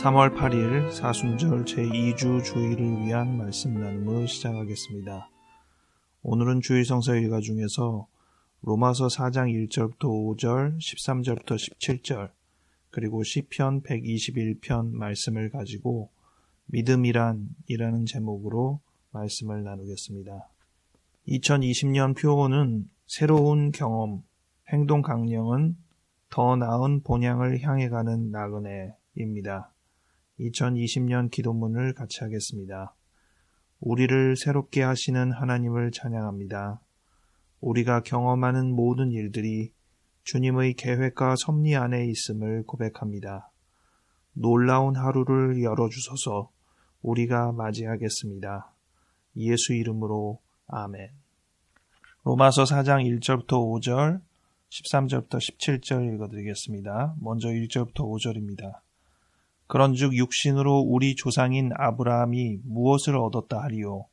3월 8일 사순절 제2주 주일을 위한 말씀 나눔을 시작하겠습니다. 오늘은 주일 성서 일과 중에서 로마서 4장 1절부터 5절, 13절부터 17절, 그리고 시편 121편 말씀을 가지고 믿음이란이라는 제목으로 말씀을 나누겠습니다. 2020년 표어는 새로운 경험, 행동 강령은 더 나은 본향을 향해 가는 나그네입니다. 2020년 기도문을 같이 하겠습니다. 우리를 새롭게 하시는 하나님을 찬양합니다. 우리가 경험하는 모든 일들이 주님의 계획과 섭리 안에 있음을 고백합니다. 놀라운 하루를 열어주소서. 우리가 맞이하겠습니다. 예수 이름으로 아멘. 로마서 4장 1절부터 5절, 13절부터 17절 읽어드리겠습니다. 먼저 1절부터 5절입니다. 그런즉 육신으로 우리 조상인 아브라함이 무엇을 얻었다 하리요?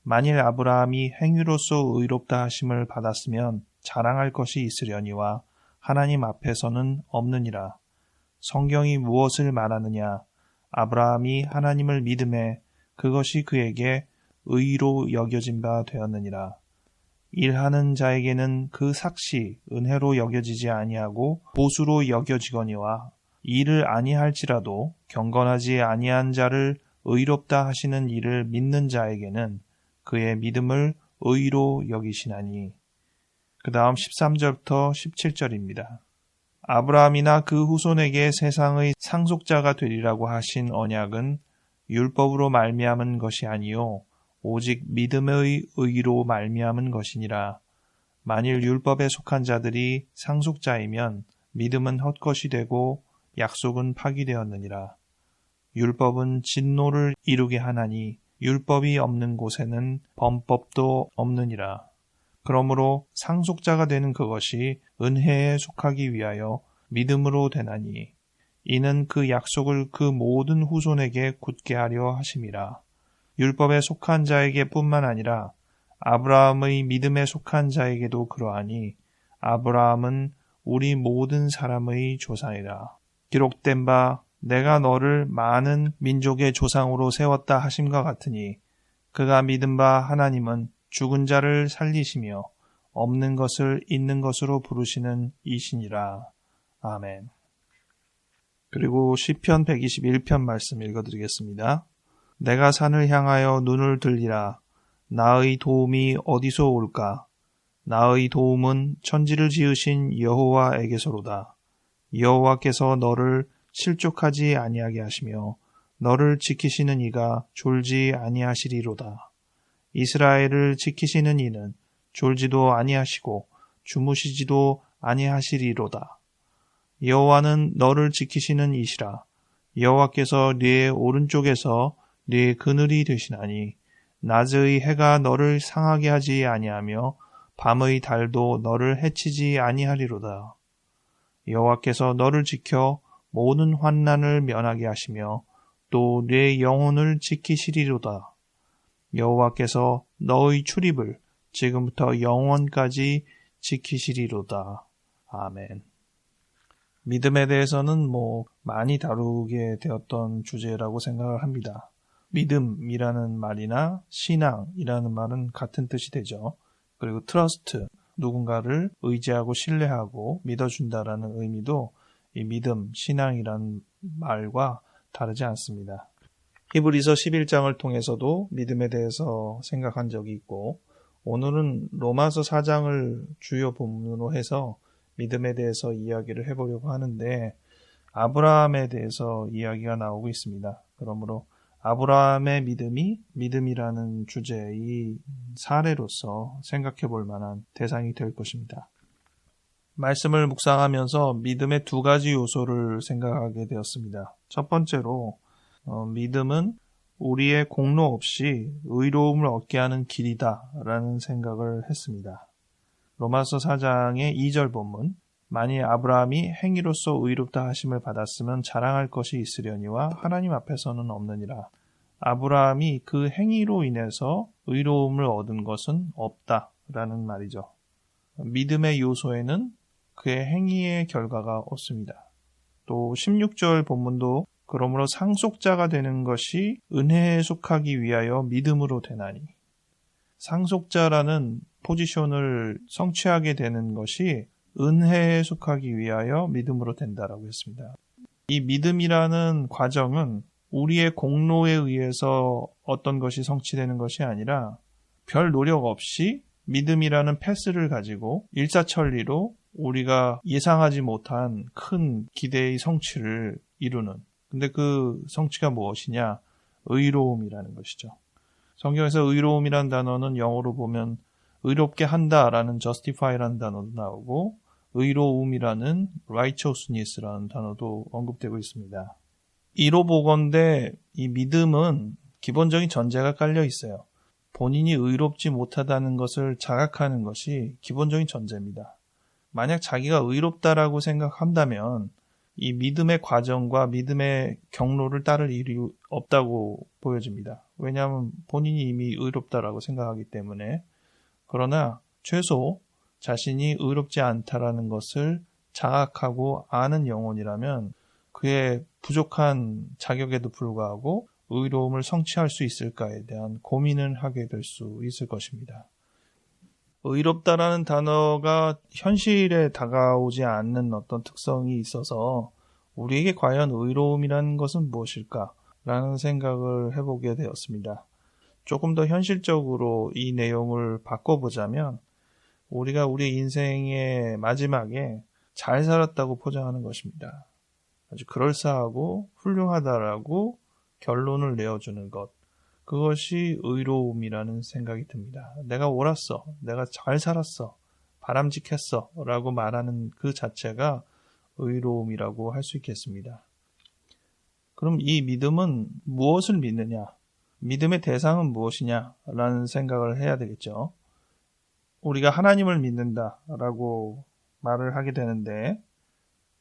만일 아브라함이 행위로서 의롭다 하심을 받았으면 자랑할 것이 있으려니와 하나님 앞에서는 없느니라. 성경이 무엇을 말하느냐? 아브라함이 하나님을 믿음에 그것이 그에게 의로 여겨진 바 되었느니라. 일하는 자에게는 그 삭시 은혜로 여겨지지 아니하고 보수로 여겨지거니와 일을 아니할지라도 경건하지 아니한 자를 의롭다 하시는 이를 믿는 자에게는 그의 믿음을 의로 여기시나니. 그 다음 13절부터 17절입니다. 아브라함이나 그 후손에게 세상의 상속자가 되리라고 하신 언약은 율법으로 말미암은 것이 아니요 오직 믿음의 의로 말미암은 것이니라. 만일 율법에 속한 자들이 상속자이면 믿음은 헛것이 되고 약속은 파기되었느니라. 율법은 진노를 이루게 하나니 율법이 없는 곳에는 범법도 없느니라. 그러므로 상속자가 되는 그것이 은혜에 속하기 위하여 믿음으로 되나니 이는 그 약속을 그 모든 후손에게 굳게 하려 하심이라. 율법에 속한 자에게 뿐만 아니라 아브라함의 믿음에 속한 자에게도 그러하니 아브라함은 우리 모든 사람의 조상이라. 기록된 바 내가 너를 많은 민족의 조상으로 세웠다 하심과 같으니 그가 믿은 바 하나님은 죽은 자를 살리시며 없는 것을 있는 것으로 부르시는 이시니라. 아멘. 그리고 시편 121편 말씀 읽어드리겠습니다. 내가 산을 향하여 눈을 들리라. 나의 도움이 어디서 올까? 나의 도움은 천지를 지으신 여호와에게서로다. 여호와께서 너를 실족하지 아니하게 하시며 너를 지키시는 이가 졸지 아니하시리로다. 이스라엘을 지키시는 이는 졸지도 아니하시고 주무시지도 아니하시리로다. 여호와는 너를 지키시는 이시라. 여호와께서 네 오른쪽에서 네 그늘이 되시나니 낮의 해가 너를 상하게 하지 아니하며 밤의 달도 너를 해치지 아니하리로다. 여호와께서 너를 지켜 모든 환난을 면하게 하시며 또 네 영혼을 지키시리로다. 여호와께서 너의 출입을 지금부터 영원까지 지키시리로다. 아멘. 믿음에 대해서는 많이 다루게 되었던 주제라고 생각을 합니다. 믿음이라는 말이나 신앙이라는 말은 같은 뜻이 되죠. 그리고 트러스트, 누군가를 의지하고 신뢰하고 믿어준다라는 의미도 이 믿음, 신앙이라는 말과 다르지 않습니다. 히브리서 11장을 통해서도 믿음에 대해서 생각한 적이 있고 오늘은 로마서 4장을 주요 본문으로 해서 믿음에 대해서 이야기를 해보려고 하는데 아브라함에 대해서 이야기가 나오고 있습니다. 그러므로 아브라함의 믿음이 믿음이라는 주제의 사례로서 생각해 볼 만한 대상이 될 것입니다. 말씀을 묵상하면서 믿음의 두 가지 요소를 생각하게 되었습니다. 첫 번째로 믿음은 우리의 공로 없이 의로움을 얻게 하는 길이다라는 생각을 했습니다. 로마서 4장의 2절 본문 만일 아브라함이 행위로서 의롭다 하심을 받았으면 자랑할 것이 있으려니와 하나님 앞에서는 없느니라. 아브라함이 그 행위로 인해서 의로움을 얻은 것은 없다라는 말이죠. 믿음의 요소에는 그의 행위의 결과가 없습니다. 또 16절 본문도 그러므로 상속자가 되는 것이 은혜에 속하기 위하여 믿음으로 되나니. 상속자라는 포지션을 성취하게 되는 것이 은혜에 속하기 위하여 믿음으로 된다라고 했습니다. 이 믿음이라는 과정은 우리의 공로에 의해서 어떤 것이 성취되는 것이 아니라 별 노력 없이 믿음이라는 패스를 가지고 일사천리로 우리가 예상하지 못한 큰 기대의 성취를 이루는, 근데 그 성취가 무엇이냐? 의로움이라는 것이죠. 성경에서 의로움이라는 단어는 영어로 보면 의롭게 한다라는 justify라는 단어도 나오고 의로움이라는 righteousness라는 단어도 언급되고 있습니다. 이로 보건대 이 믿음은 기본적인 전제가 깔려 있어요. 본인이 의롭지 못하다는 것을 자각하는 것이 기본적인 전제입니다. 만약 자기가 의롭다라고 생각한다면 이 믿음의 과정과 믿음의 경로를 따를 일이 없다고 보여집니다. 왜냐하면 본인이 이미 의롭다라고 생각하기 때문에. 그러나 최소 자신이 의롭지 않다라는 것을 자각하고 아는 영혼이라면 그의 부족한 자격에도 불구하고 의로움을 성취할 수 있을까에 대한 고민을 하게 될 수 있을 것입니다. 의롭다라는 단어가 현실에 다가오지 않는 어떤 특성이 있어서 우리에게 과연 의로움이라는 것은 무엇일까라는 생각을 해보게 되었습니다. 조금 더 현실적으로 이 내용을 바꿔보자면 우리가 우리 인생의 마지막에 잘 살았다고 포장하는 것입니다. 아주 그럴싸하고 훌륭하다라고 결론을 내어주는 것. 그것이 의로움이라는 생각이 듭니다. 내가 옳았어. 내가 잘 살았어. 바람직했어. 라고 말하는 그 자체가 의로움이라고 할 수 있겠습니다. 그럼 이 믿음은 무엇을 믿느냐? 믿음의 대상은 무엇이냐? 라는 생각을 해야 되겠죠. 우리가 하나님을 믿는다라고 말을 하게 되는데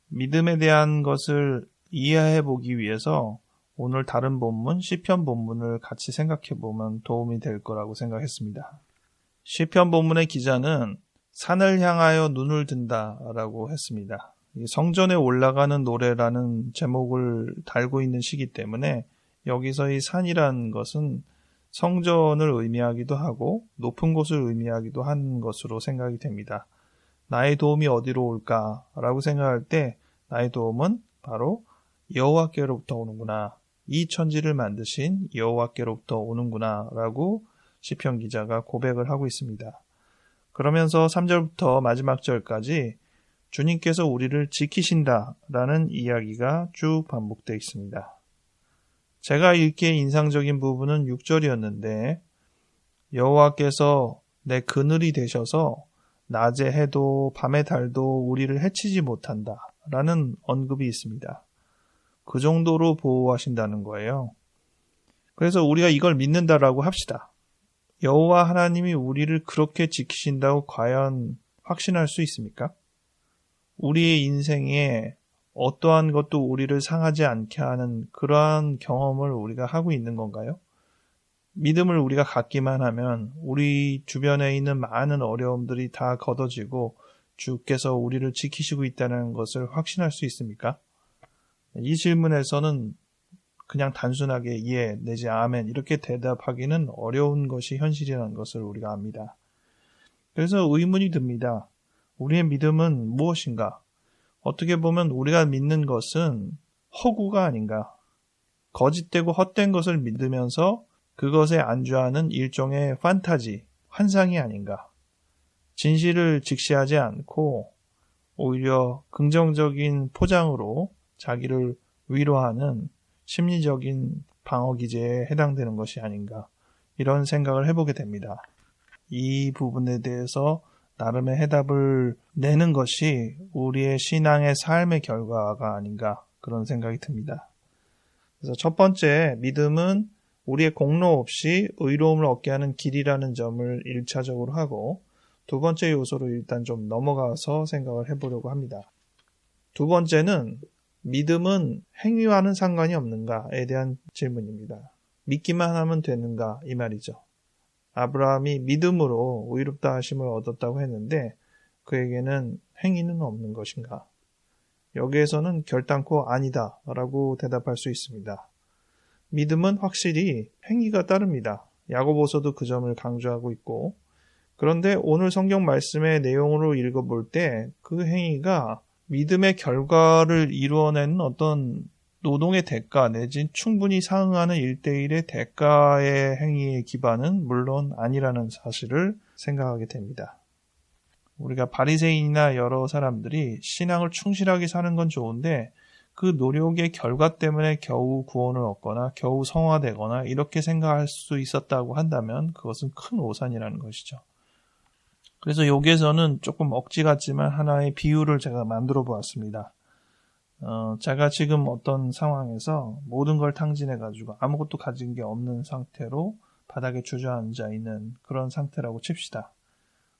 믿음에 대한 것을 이해해 보기 위해서 오늘 다른 본문, 시편 본문을 같이 생각해 보면 도움이 될 거라고 생각했습니다. 시편 본문의 기자는 산을 향하여 눈을 든다라고 했습니다. 성전에 올라가는 노래라는 제목을 달고 있는 시기 때문에 여기서 이 산이라는 것은 성전을 의미하기도 하고 높은 곳을 의미하기도 한 것으로 생각이 됩니다. 나의 도움이 어디로 올까라고 생각할 때 나의 도움은 바로 여호와께로부터 오는구나. 이 천지를 만드신 여호와께로부터 오는구나 라고 시편 기자가 고백을 하고 있습니다. 그러면서 3절부터 마지막 절까지 주님께서 우리를 지키신다라는 이야기가 쭉 반복되어 있습니다. 제가 읽기에 인상적인 부분은 6절이었는데 여호와께서 내 그늘이 되셔서 낮의 해도 밤의 달도 우리를 해치지 못한다 라는 언급이 있습니다. 그 정도로 보호하신다는 거예요. 그래서 우리가 이걸 믿는다라고 합시다. 여호와 하나님이 우리를 그렇게 지키신다고 과연 확신할 수 있습니까? 우리의 인생에 어떠한 것도 우리를 상하지 않게 하는 그러한 경험을 우리가 하고 있는 건가요? 믿음을 우리가 갖기만 하면 우리 주변에 있는 많은 어려움들이 다 걷어지고 주께서 우리를 지키시고 있다는 것을 확신할 수 있습니까? 이 질문에서는 그냥 단순하게 예 내지 아멘 이렇게 대답하기는 어려운 것이 현실이라는 것을 우리가 압니다. 그래서 의문이 듭니다. 우리의 믿음은 무엇인가? 어떻게 보면 우리가 믿는 것은 허구가 아닌가? 거짓되고 헛된 것을 믿으면서 그것에 안주하는 일종의 판타지, 환상이 아닌가? 진실을 직시하지 않고 오히려 긍정적인 포장으로 자기를 위로하는 심리적인 방어기제에 해당되는 것이 아닌가? 이런 생각을 해보게 됩니다. 이 부분에 대해서 나름의 해답을 내는 것이 우리의 신앙의 삶의 결과가 아닌가 그런 생각이 듭니다. 그래서 첫 번째 믿음은 우리의 공로 없이 의로움을 얻게 하는 길이라는 점을 1차적으로 하고 두 번째 요소로 일단 좀 넘어가서 생각을 해보려고 합니다. 두 번째는 믿음은 행위와는 상관이 없는가에 대한 질문입니다. 믿기만 하면 되는가 이 말이죠. 아브라함이 믿음으로 의롭다 하심을 얻었다고 했는데 그에게는 행위는 없는 것인가? 여기에서는 결단코 아니다 라고 대답할 수 있습니다. 믿음은 확실히 행위가 따릅니다. 야고보서도 그 점을 강조하고 있고, 그런데 오늘 성경 말씀의 내용으로 읽어볼 때 그 행위가 믿음의 결과를 이루어내는 어떤 노동의 대가 내진 충분히 상응하는 1대1의 대가의 행위의 기반은 물론 아니라는 사실을 생각하게 됩니다. 우리가 바리새인이나 여러 사람들이 신앙을 충실하게 사는 건 좋은데 그 노력의 결과 때문에 겨우 구원을 얻거나 겨우 성화되거나 이렇게 생각할 수 있었다고 한다면 그것은 큰 오산이라는 것이죠. 그래서 여기에서는 조금 억지 같지만 하나의 비유를 제가 만들어 보았습니다. 제가 지금 어떤 상황에서 모든 걸 탕진해가지고 아무것도 가진 게 없는 상태로 바닥에 주저앉아 있는 그런 상태라고 칩시다.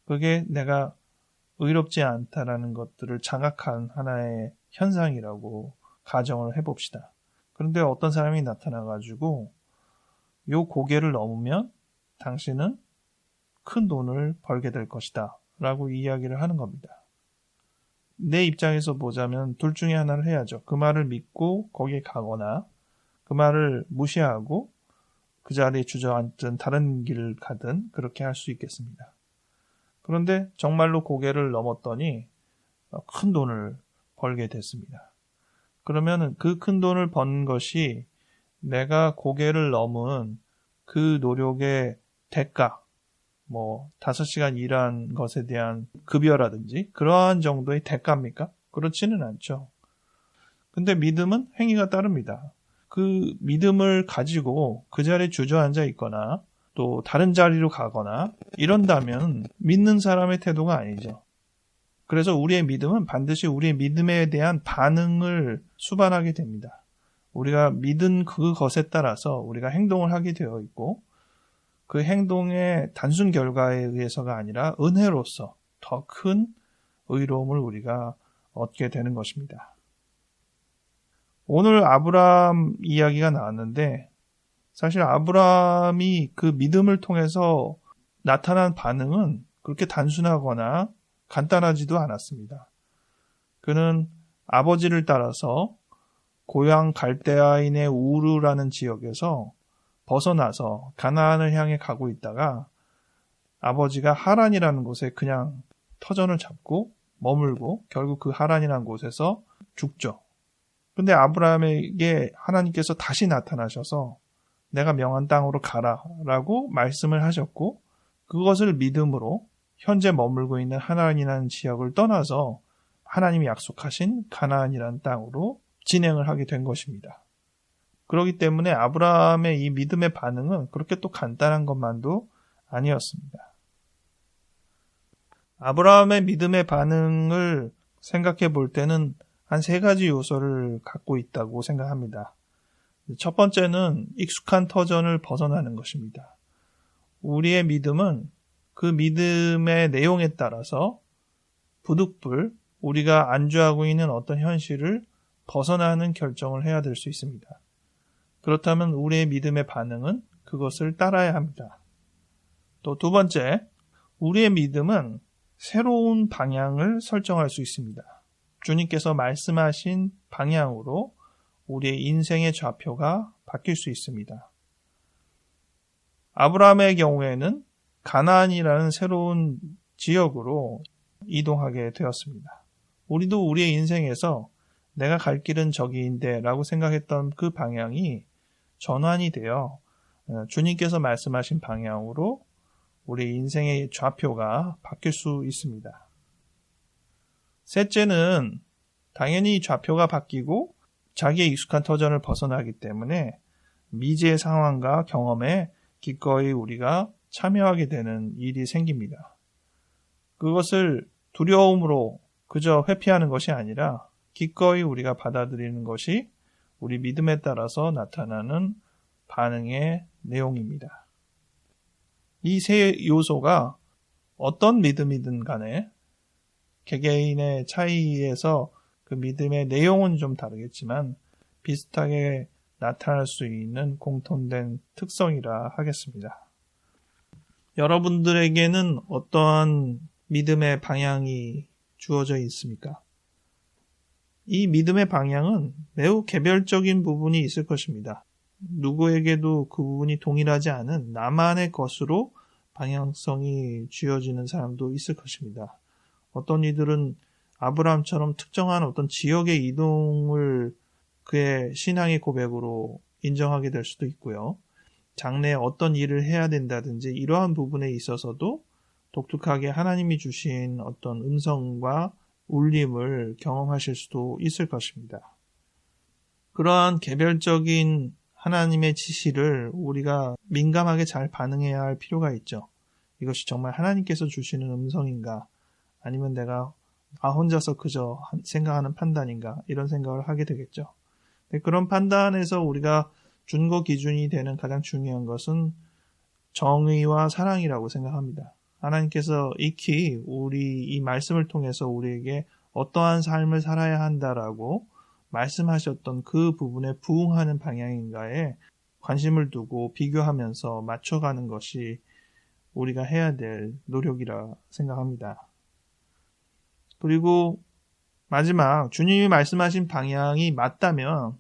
그게 내가 의롭지 않다라는 것들을 자각한 하나의 현상이라고 가정을 해봅시다. 그런데 어떤 사람이 나타나가지고 요 고개를 넘으면 당신은 큰 돈을 벌게 될 것이다 라고 이야기를 하는 겁니다. 내 입장에서 보자면 둘 중에 하나를 해야죠. 그 말을 믿고 거기에 가거나 그 말을 무시하고 그 자리에 주저앉든 다른 길을 가든 그렇게 할 수 있겠습니다. 그런데 정말로 고개를 넘었더니 큰 돈을 벌게 됐습니다. 그러면 그 큰 돈을 번 것이 내가 고개를 넘은 그 노력의 대가, 5시간 일한 것에 대한 급여라든지 그러한 정도의 대가입니까? 그렇지는 않죠. 근데 믿음은 행위가 따릅니다. 그 믿음을 가지고 그 자리에 주저앉아 있거나 또 다른 자리로 가거나 이런다면 믿는 사람의 태도가 아니죠. 그래서 우리의 믿음은 반드시 우리의 믿음에 대한 반응을 수반하게 됩니다. 우리가 믿은 그것에 따라서 우리가 행동을 하게 되어 있고 그 행동의 단순 결과에 의해서가 아니라 은혜로서 더 큰 의로움을 우리가 얻게 되는 것입니다. 오늘 아브라함 이야기가 나왔는데 사실 아브라함이 그 믿음을 통해서 나타난 반응은 그렇게 단순하거나 간단하지도 않았습니다. 그는 아버지를 따라서 고향 갈대아인의 우르라는 지역에서 벗어나서 가나안을 향해 가고 있다가 아버지가 하란이라는 곳에 그냥 터전을 잡고 머물고 결국 그 하란이라는 곳에서 죽죠. 근데 아브라함에게 하나님께서 다시 나타나셔서 내가 명한 땅으로 가라라고 말씀을 하셨고 그것을 믿음으로 현재 머물고 있는 하란이라는 지역을 떠나서 하나님이 약속하신 가나안이라는 땅으로 진행을 하게 된 것입니다. 그렇기 때문에 아브라함의 이 믿음의 반응은 그렇게 또 간단한 것만도 아니었습니다. 아브라함의 믿음의 반응을 생각해 볼 때는 한 3가지 요소를 갖고 있다고 생각합니다. 첫 번째는 익숙한 터전을 벗어나는 것입니다. 우리의 믿음은 그 믿음의 내용에 따라서 부득불 우리가 안주하고 있는 어떤 현실을 벗어나는 결정을 해야 될 수 있습니다. 그렇다면 우리의 믿음의 반응은 그것을 따라야 합니다. 또 두 번째, 우리의 믿음은 새로운 방향을 설정할 수 있습니다. 주님께서 말씀하신 방향으로 우리의 인생의 좌표가 바뀔 수 있습니다. 아브라함의 경우에는 가나안이라는 새로운 지역으로 이동하게 되었습니다. 우리도 우리의 인생에서 내가 갈 길은 저기인데 라고 생각했던 그 방향이 전환이 되어 주님께서 말씀하신 방향으로 우리 인생의 좌표가 바뀔 수 있습니다. 셋째는 당연히 좌표가 바뀌고 자기의 익숙한 터전을 벗어나기 때문에 미지의 상황과 경험에 기꺼이 우리가 참여하게 되는 일이 생깁니다. 그것을 두려움으로 그저 회피하는 것이 아니라 기꺼이 우리가 받아들이는 것이 우리 믿음에 따라서 나타나는 반응의 내용입니다. 이 3 요소가 어떤 믿음이든 간에 개개인의 차이에서 그 믿음의 내용은 좀 다르겠지만 비슷하게 나타날 수 있는 공통된 특성이라 하겠습니다. 여러분들에게는 어떠한 믿음의 방향이 주어져 있습니까? 이 믿음의 방향은 매우 개별적인 부분이 있을 것입니다. 누구에게도 그 부분이 동일하지 않은 나만의 것으로 방향성이 쥐어지는 사람도 있을 것입니다. 어떤 이들은 아브라함처럼 특정한 어떤 지역의 이동을 그의 신앙의 고백으로 인정하게 될 수도 있고요. 장래에 어떤 일을 해야 된다든지 이러한 부분에 있어서도 독특하게 하나님이 주신 어떤 음성과 울림을 경험하실 수도 있을 것입니다. 그러한 개별적인 하나님의 지시를 우리가 민감하게 잘 반응해야 할 필요가 있죠. 이것이 정말 하나님께서 주시는 음성인가, 아니면 내가 혼자서 그저 생각하는 판단인가, 이런 생각을 하게 되겠죠. 그런 판단에서 우리가 준거 기준이 되는 가장 중요한 것은 정의와 사랑이라고 생각합니다. 하나님께서 익히 우리 이 말씀을 통해서 우리에게 어떠한 삶을 살아야 한다라고 말씀하셨던 그 부분에 부응하는 방향인가에 관심을 두고 비교하면서 맞춰가는 것이 우리가 해야 될 노력이라 생각합니다. 그리고 마지막, 주님이 말씀하신 방향이 맞다면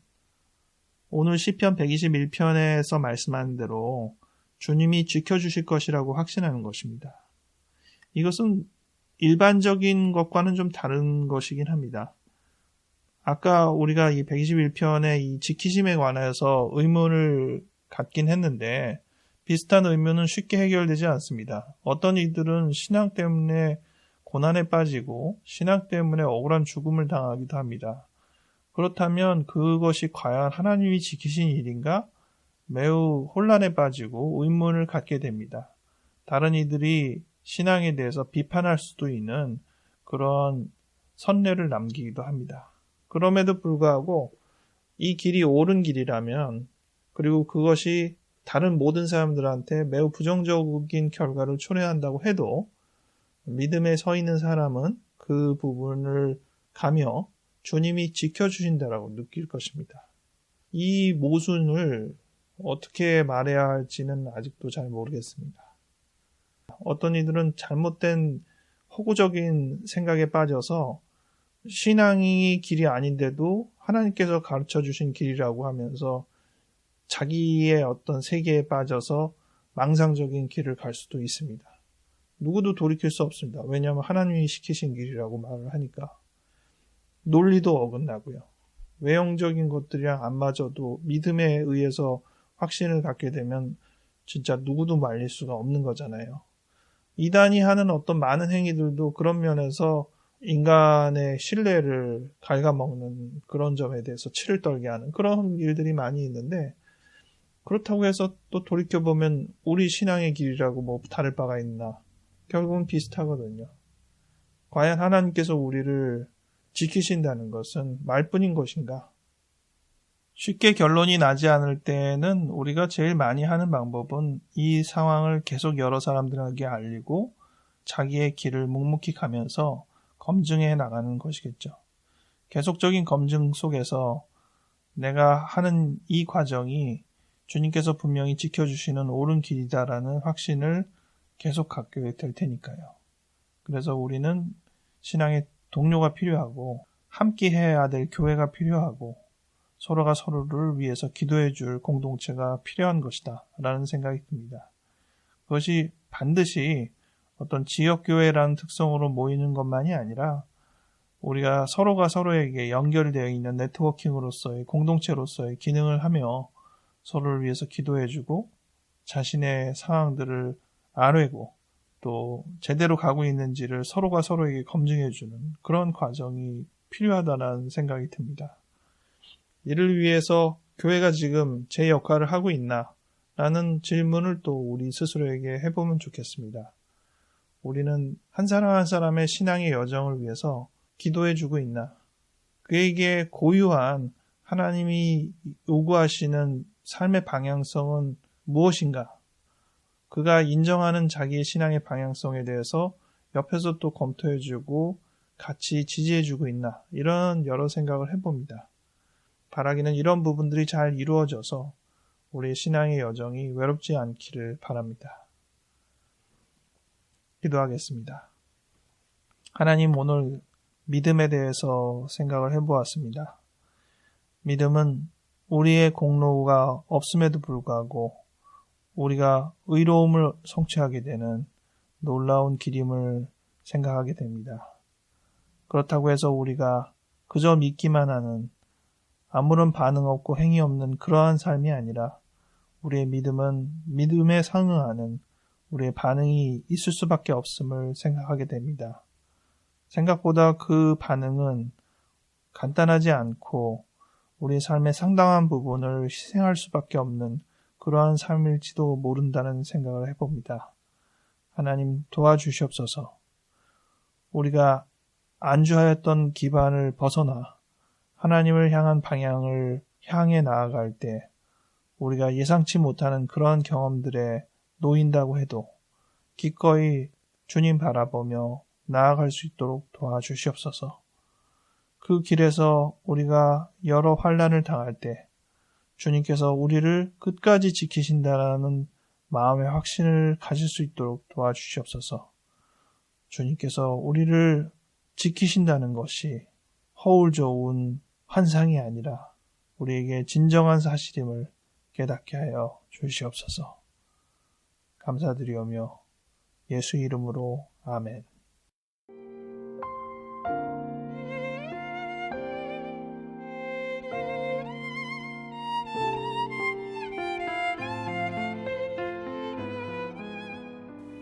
오늘 시편 121편에서 말씀한 대로 주님이 지켜주실 것이라고 확신하는 것입니다. 이것은 일반적인 것과는 좀 다른 것이긴 합니다. 아까 우리가 이 121편의 이 지키심에 관해서 의문을 갖긴 했는데 비슷한 의문은 쉽게 해결되지 않습니다. 어떤 이들은 신앙 때문에 고난에 빠지고 신앙 때문에 억울한 죽음을 당하기도 합니다. 그렇다면 그것이 과연 하나님이 지키신 일인가? 매우 혼란에 빠지고 의문을 갖게 됩니다. 다른 이들이 신앙에 대해서 비판할 수도 있는 그런 선례를 남기기도 합니다. 그럼에도 불구하고 이 길이 옳은 길이라면, 그리고 그것이 다른 모든 사람들한테 매우 부정적인 결과를 초래한다고 해도 믿음에 서 있는 사람은 그 부분을 가며 주님이 지켜주신다라고 느낄 것입니다. 이 모순을 어떻게 말해야 할지는 아직도 잘 모르겠습니다. 어떤 이들은 잘못된 허구적인 생각에 빠져서 신앙이 길이 아닌데도 하나님께서 가르쳐 주신 길이라고 하면서 자기의 어떤 세계에 빠져서 망상적인 길을 갈 수도 있습니다. 누구도 돌이킬 수 없습니다. 왜냐하면 하나님이 시키신 길이라고 말을 하니까. 논리도 어긋나고요. 외형적인 것들이랑 안 맞아도 믿음에 의해서 확신을 갖게 되면 진짜 누구도 말릴 수가 없는 거잖아요. 이단이 하는 어떤 많은 행위들도 그런 면에서 인간의 신뢰를 갉아먹는 그런 점에 대해서 치를 떨게 하는 그런 일들이 많이 있는데, 그렇다고 해서 또 돌이켜보면 우리 신앙의 길이라고 뭐 다를 바가 있나? 결국은 비슷하거든요. 과연 하나님께서 우리를 지키신다는 것은 말뿐인 것인가? 쉽게 결론이 나지 않을 때에는 우리가 제일 많이 하는 방법은 이 상황을 계속 여러 사람들에게 알리고 자기의 길을 묵묵히 가면서 검증해 나가는 것이겠죠. 계속적인 검증 속에서 내가 하는 이 과정이 주님께서 분명히 지켜주시는 옳은 길이다라는 확신을 계속 갖게 될 테니까요. 그래서 우리는 신앙의 동료가 필요하고 함께 해야 될 교회가 필요하고 서로가 서로를 위해서 기도해 줄 공동체가 필요한 것이다 라는 생각이 듭니다. 그것이 반드시 어떤 지역교회라는 특성으로 모이는 것만이 아니라 우리가 서로가 서로에게 연결되어 있는 네트워킹으로서의 공동체로서의 기능을 하며 서로를 위해서 기도해주고 자신의 상황들을 아뢰고 또 제대로 가고 있는지를 서로가 서로에게 검증해주는 그런 과정이 필요하다는 생각이 듭니다. 이를 위해서 교회가 지금 제 역할을 하고 있나? 라는 질문을 또 우리 스스로에게 해보면 좋겠습니다. 우리는 한 사람 한 사람의 신앙의 여정을 위해서 기도해주고 있나? 그에게 고유한 하나님이 요구하시는 삶의 방향성은 무엇인가? 그가 인정하는 자기의 신앙의 방향성에 대해서 옆에서 또 검토해주고 같이 지지해주고 있나? 이런 여러 생각을 해봅니다. 바라기는 이런 부분들이 잘 이루어져서 우리의 신앙의 여정이 외롭지 않기를 바랍니다. 기도하겠습니다. 하나님, 오늘 믿음에 대해서 생각을 해보았습니다. 믿음은 우리의 공로가 없음에도 불구하고 우리가 의로움을 성취하게 되는 놀라운 길임을 생각하게 됩니다. 그렇다고 해서 우리가 그저 믿기만 하는 아무런 반응 없고 행위 없는 그러한 삶이 아니라 우리의 믿음은 믿음에 상응하는 우리의 반응이 있을 수밖에 없음을 생각하게 됩니다. 생각보다 그 반응은 간단하지 않고 우리의 삶의 상당한 부분을 희생할 수밖에 없는 그러한 삶일지도 모른다는 생각을 해봅니다. 하나님 도와주시옵소서. 우리가 안주하였던 기반을 벗어나 하나님을 향한 방향을 향해 나아갈 때 우리가 예상치 못하는 그런 경험들에 놓인다고 해도 기꺼이 주님 바라보며 나아갈 수 있도록 도와주시옵소서. 그 길에서 우리가 여러 환난을 당할 때 주님께서 우리를 끝까지 지키신다라는 마음의 확신을 가질 수 있도록 도와주시옵소서. 주님께서 우리를 지키신다는 것이 허울 좋은 환상이 아니라 우리에게 진정한 사실임을 깨닫게 하여 주시옵소서. 감사드리오며 예수 이름으로 아멘.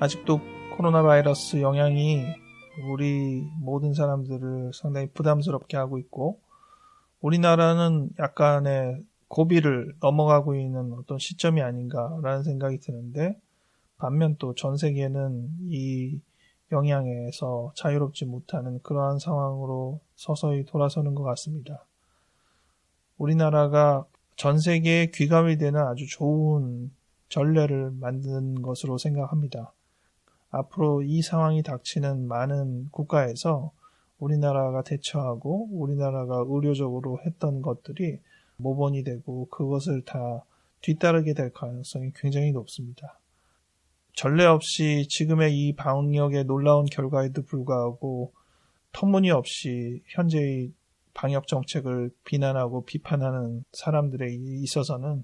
아직도 코로나 바이러스 영향이 우리 모든 사람들을 상당히 부담스럽게 하고 있고 우리나라는 약간의 고비를 넘어가고 있는 어떤 시점이 아닌가라는 생각이 드는데 반면 또 전 세계는 이 영향에서 자유롭지 못하는 그러한 상황으로 서서히 돌아서는 것 같습니다. 우리나라가 전 세계에 귀감이 되는 아주 좋은 전례를 만든 것으로 생각합니다. 앞으로 이 상황이 닥치는 많은 국가에서 우리나라가 대처하고 우리나라가 의료적으로 했던 것들이 모본이 되고 그것을 다 뒤따르게 될 가능성이 굉장히 높습니다. 전례 없이 지금의 이 방역의 놀라운 결과에도 불구하고 터무니없이 현재의 방역 정책을 비난하고 비판하는 사람들에 있어서는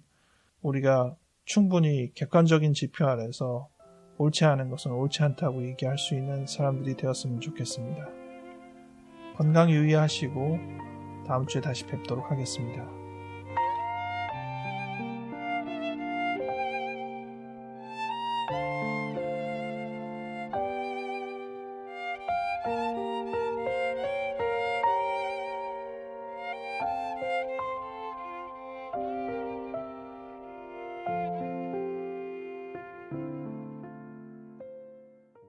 우리가 충분히 객관적인 지표 아래서 옳지 않은 것은 옳지 않다고 얘기할 수 있는 사람들이 되었으면 좋겠습니다. 건강 유의하시고 다음 주에 다시 뵙도록 하겠습니다.